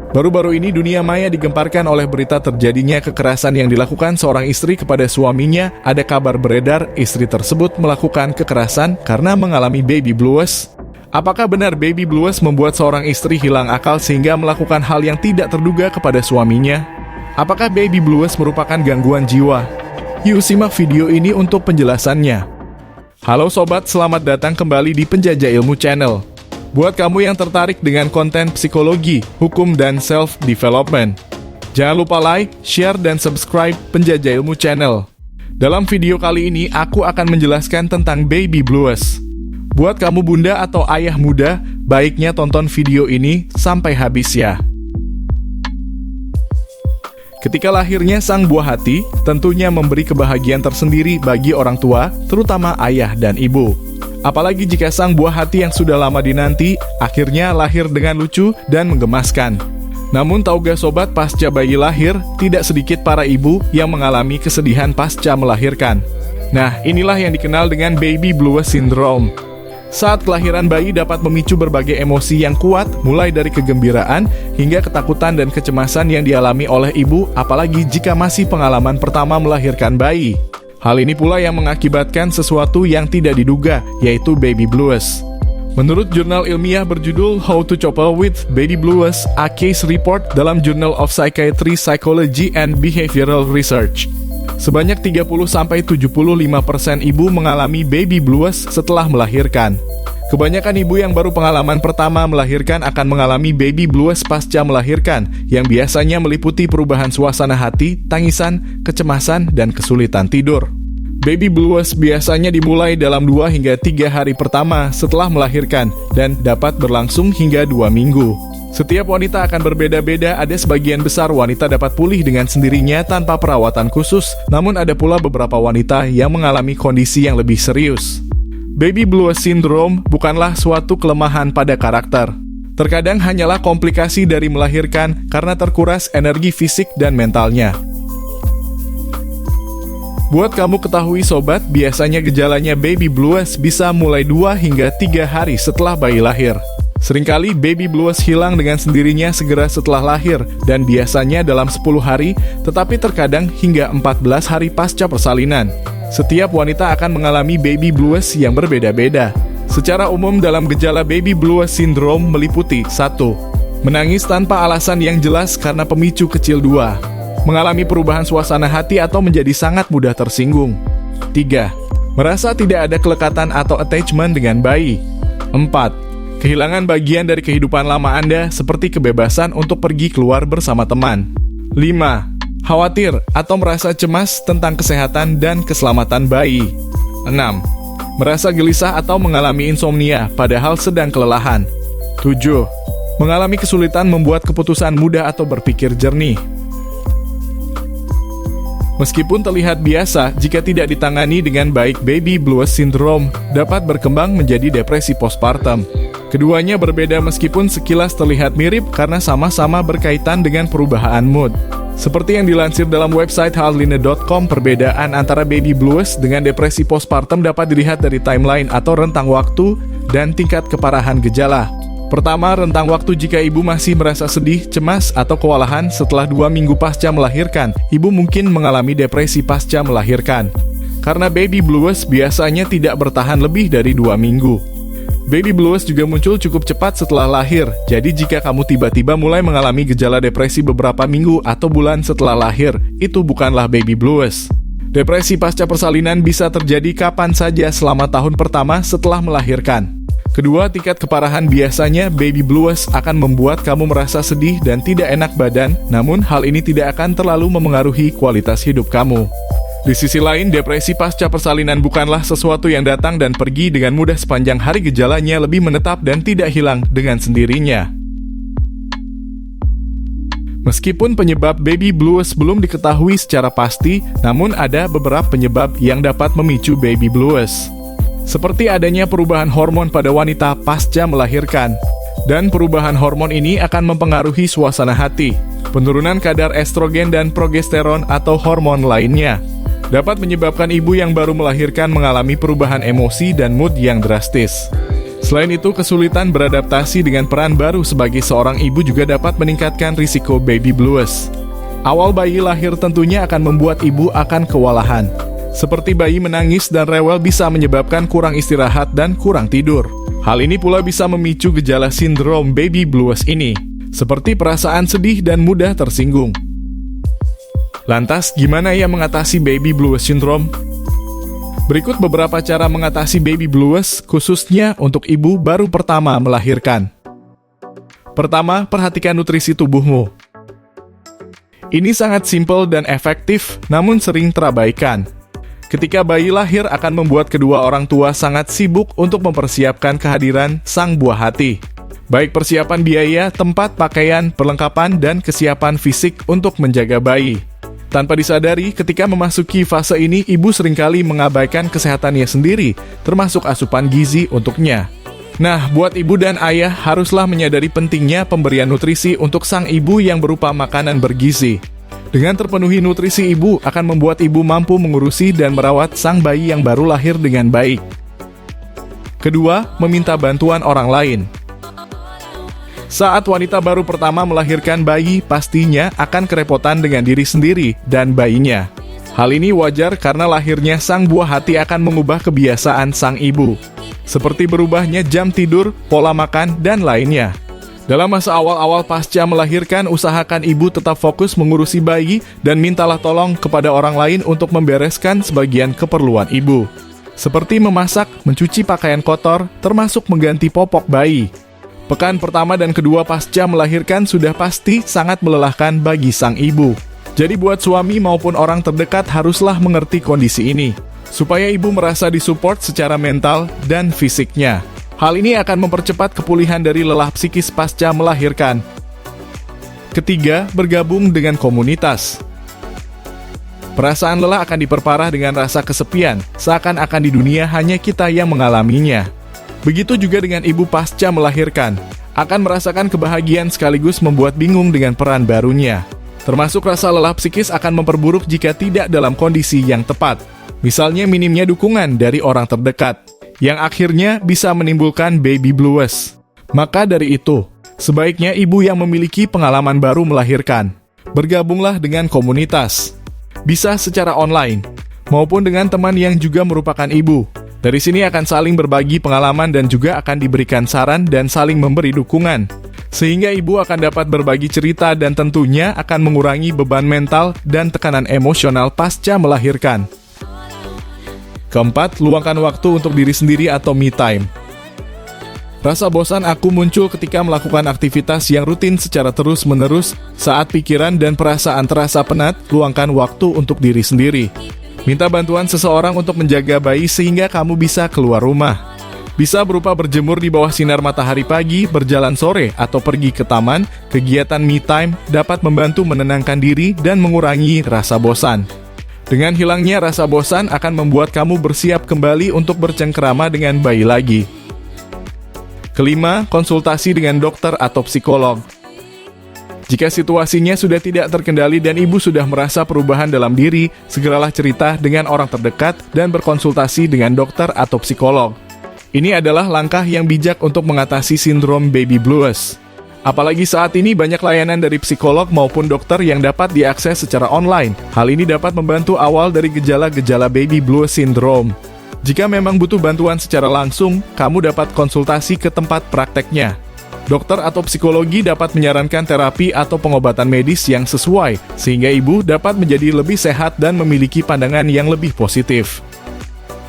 Baru-baru ini dunia maya digemparkan oleh berita terjadinya kekerasan yang dilakukan seorang istri kepada suaminya. Ada kabar beredar istri tersebut melakukan kekerasan karena mengalami baby blues. Apakah benar baby blues membuat seorang istri hilang akal sehingga melakukan hal yang tidak terduga kepada suaminya? Apakah baby blues merupakan gangguan jiwa? Yuk simak video ini untuk penjelasannya. Halo sobat, selamat datang kembali di Penjajah Ilmu Channel. Buat kamu yang tertarik dengan konten psikologi, hukum, dan self-development, jangan lupa like, share, dan subscribe Penjajah Ilmu Channel. Dalam video kali ini, aku akan menjelaskan tentang baby blues. Buat kamu bunda atau ayah muda, baiknya tonton video ini sampai habis ya. Ketika lahirnya sang buah hati, tentunya memberi kebahagiaan tersendiri bagi orang tua, terutama ayah dan ibu. Apalagi jika sang buah hati yang sudah lama dinanti, akhirnya lahir dengan lucu dan menggemaskan. Namun tahukah sobat, pasca bayi lahir, tidak sedikit para ibu yang mengalami kesedihan pasca melahirkan. Nah, inilah yang dikenal dengan baby blues syndrome. Saat kelahiran bayi dapat memicu berbagai emosi yang kuat, mulai dari kegembiraan hingga ketakutan dan kecemasan yang dialami oleh ibu, apalagi jika masih pengalaman pertama melahirkan bayi. Hal ini pula yang mengakibatkan sesuatu yang tidak diduga, yaitu baby blues. Menurut jurnal ilmiah berjudul How to Cope with Baby Blues, a Case Report dalam Journal of Psychiatry, Psychology, and Behavioral Research, sebanyak 30-75% ibu mengalami baby blues setelah melahirkan. Kebanyakan ibu yang baru pengalaman pertama melahirkan akan mengalami baby blues pasca melahirkan, yang biasanya meliputi perubahan suasana hati, tangisan, kecemasan, dan kesulitan tidur. Baby blues biasanya dimulai dalam 2 hingga 3 hari pertama setelah melahirkan dan dapat berlangsung hingga 2 minggu. Setiap wanita akan berbeda-beda, ada sebagian besar wanita dapat pulih dengan sendirinya tanpa perawatan khusus, namun ada pula beberapa wanita yang mengalami kondisi yang lebih serius. Baby blues syndrome bukanlah suatu kelemahan pada karakter. Terkadang hanyalah komplikasi dari melahirkan karena terkuras energi fisik dan mentalnya. Buat kamu ketahui sobat, biasanya gejalanya baby blues bisa mulai 2 hingga 3 hari setelah bayi lahir. Seringkali baby blues hilang dengan sendirinya segera setelah lahir dan biasanya dalam 10 hari, tetapi terkadang hingga 14 hari pasca persalinan. Setiap wanita akan mengalami baby blues yang berbeda-beda. Secara umum dalam gejala baby blues syndrome meliputi 1. Menangis tanpa alasan yang jelas karena pemicu kecil. 2. Mengalami perubahan suasana hati atau menjadi sangat mudah tersinggung. 3. Merasa tidak ada kelekatan atau attachment dengan bayi. 4. Kehilangan bagian dari kehidupan lama Anda seperti kebebasan untuk pergi keluar bersama teman. 5. Khawatir atau merasa cemas tentang kesehatan dan keselamatan bayi. 6. Merasa gelisah atau mengalami insomnia padahal sedang kelelahan. 7. Mengalami kesulitan membuat keputusan mudah atau berpikir jernih. Meskipun terlihat biasa, jika tidak ditangani dengan baik, baby blues syndrome dapat berkembang menjadi depresi postpartum. Keduanya berbeda meskipun sekilas terlihat mirip karena sama-sama berkaitan dengan perubahan mood. Seperti yang dilansir dalam website heartline.com, perbedaan antara baby blues dengan depresi postpartum dapat dilihat dari timeline atau rentang waktu dan tingkat keparahan gejala. Pertama, rentang waktu jika ibu masih merasa sedih, cemas, atau kewalahan setelah 2 minggu pasca melahirkan, ibu mungkin mengalami depresi pasca melahirkan. Karena baby blues biasanya tidak bertahan lebih dari 2 minggu. Baby blues juga muncul cukup cepat setelah lahir, jadi jika kamu tiba-tiba mulai mengalami gejala depresi beberapa minggu atau bulan setelah lahir, itu bukanlah baby blues. Depresi pasca persalinan bisa terjadi kapan saja selama tahun pertama setelah melahirkan. Kedua, tingkat keparahan biasanya baby blues akan membuat kamu merasa sedih dan tidak enak badan, namun hal ini tidak akan terlalu memengaruhi kualitas hidup kamu. Di sisi lain, depresi pasca persalinan bukanlah sesuatu yang datang dan pergi dengan mudah. Sepanjang hari gejalanya lebih menetap dan tidak hilang dengan sendirinya. Meskipun penyebab baby blues belum diketahui secara pasti, namun ada beberapa penyebab yang dapat memicu baby blues. Seperti adanya perubahan hormon pada wanita pasca melahirkan. Dan perubahan hormon ini akan mempengaruhi suasana hati, penurunan kadar estrogen dan progesteron atau hormon lainnya. Dapat menyebabkan ibu yang baru melahirkan mengalami perubahan emosi dan mood yang drastis. Selain itu, kesulitan beradaptasi dengan peran baru sebagai seorang ibu juga dapat meningkatkan risiko baby blues. Awal bayi lahir tentunya akan membuat ibu akan kewalahan. Seperti bayi menangis dan rewel bisa menyebabkan kurang istirahat dan kurang tidur. Hal ini pula bisa memicu gejala sindrom baby blues ini, seperti perasaan sedih dan mudah tersinggung. Lantas, gimana ya mengatasi baby blues syndrome? Berikut beberapa cara mengatasi baby blues, khususnya untuk ibu baru pertama melahirkan. Pertama, perhatikan nutrisi tubuhmu. Ini sangat simpel dan efektif, namun sering terabaikan. Ketika bayi lahir akan membuat kedua orang tua sangat sibuk untuk mempersiapkan kehadiran sang buah hati. Baik persiapan biaya, tempat, pakaian, perlengkapan, dan kesiapan fisik untuk menjaga bayi. Tanpa disadari, ketika memasuki fase ini, ibu seringkali mengabaikan kesehatannya sendiri, termasuk asupan gizi untuknya. Nah, buat ibu dan ayah haruslah menyadari pentingnya pemberian nutrisi untuk sang ibu yang berupa makanan bergizi. Dengan terpenuhi nutrisi ibu akan membuat ibu mampu mengurusi dan merawat sang bayi yang baru lahir dengan baik. Kedua, meminta bantuan orang lain. Saat wanita baru pertama melahirkan bayi, pastinya akan kerepotan dengan diri sendiri dan bayinya. Hal ini wajar karena lahirnya sang buah hati akan mengubah kebiasaan sang ibu, seperti berubahnya jam tidur, pola makan, dan lainnya. Dalam masa awal-awal pasca melahirkan, usahakan ibu tetap fokus mengurusi bayi dan mintalah tolong kepada orang lain untuk membereskan sebagian keperluan ibu, seperti memasak, mencuci pakaian kotor, termasuk mengganti popok bayi. Pekan pertama dan kedua pasca melahirkan sudah pasti sangat melelahkan bagi sang ibu. Jadi buat suami maupun orang terdekat haruslah mengerti kondisi ini, supaya ibu merasa disupport secara mental dan fisiknya. Hal ini akan mempercepat kepulihan dari lelah psikis pasca melahirkan. Ketiga, bergabung dengan komunitas. Perasaan lelah akan diperparah dengan rasa kesepian, seakan-akan di dunia hanya kita yang mengalaminya. Begitu juga dengan ibu pasca melahirkan, akan merasakan kebahagiaan sekaligus membuat bingung dengan peran barunya. Termasuk rasa lelah psikis akan memperburuk jika tidak dalam kondisi yang tepat. Misalnya minimnya dukungan dari orang terdekat, yang akhirnya bisa menimbulkan baby blues. Maka dari itu, sebaiknya ibu yang memiliki pengalaman baru melahirkan, bergabunglah dengan komunitas. Bisa secara online, maupun dengan teman yang juga merupakan ibu. Dari sini akan saling berbagi pengalaman dan juga akan diberikan saran dan saling memberi dukungan. Sehingga ibu akan dapat berbagi cerita dan tentunya akan mengurangi beban mental dan tekanan emosional pasca melahirkan. Keempat, luangkan waktu untuk diri sendiri atau me time. Rasa bosan aku muncul ketika melakukan aktivitas yang rutin secara terus-menerus. Saat pikiran dan perasaan terasa penat, luangkan waktu untuk diri sendiri. Minta bantuan seseorang untuk menjaga bayi sehingga kamu bisa keluar rumah. Bisa berupa berjemur di bawah sinar matahari pagi, berjalan sore, atau pergi ke taman. Kegiatan me time dapat membantu menenangkan diri dan mengurangi rasa bosan. Dengan hilangnya rasa bosan akan membuat kamu bersiap kembali untuk bercengkerama dengan bayi lagi. Kelima, konsultasi dengan dokter atau psikolog. Jika situasinya sudah tidak terkendali dan ibu sudah merasa perubahan dalam diri, segeralah cerita dengan orang terdekat dan berkonsultasi dengan dokter atau psikolog. Ini adalah langkah yang bijak untuk mengatasi sindrom baby blues. Apalagi saat ini banyak layanan dari psikolog maupun dokter yang dapat diakses secara online. Hal ini dapat membantu awal dari gejala-gejala baby blues syndrome. Jika memang butuh bantuan secara langsung, kamu dapat konsultasi ke tempat prakteknya. Dokter atau psikologi dapat menyarankan terapi atau pengobatan medis yang sesuai, sehingga ibu dapat menjadi lebih sehat dan memiliki pandangan yang lebih positif.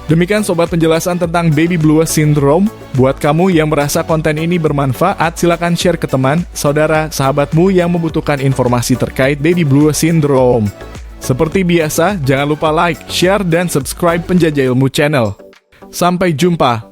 Demikian sobat penjelasan tentang baby blues syndrome. Buat kamu yang merasa konten ini bermanfaat, silakan share ke teman, saudara, sahabatmu yang membutuhkan informasi terkait baby blues syndrome. Seperti biasa, jangan lupa like, share, dan subscribe Penjajah Ilmu Channel. Sampai jumpa.